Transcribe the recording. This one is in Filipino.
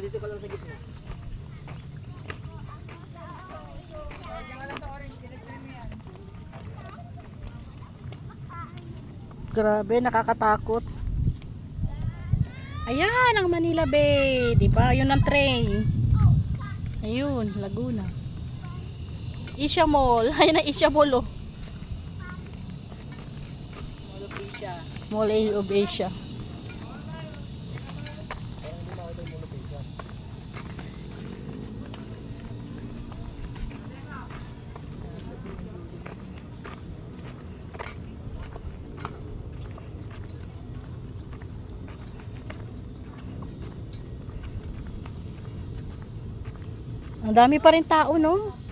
dito ka lang sa gitna. Grabe, nakakatakot. Ayan ang Manila Bay, 'di ba? 'Yun ang train. Ayun, Laguna. Asia Mall. Ayun ang Asia Mall, oh. Mall of Asia. Mall of Asia. Parang hindi makita yung Mall of Asia. Ang dami pa rin tao, no?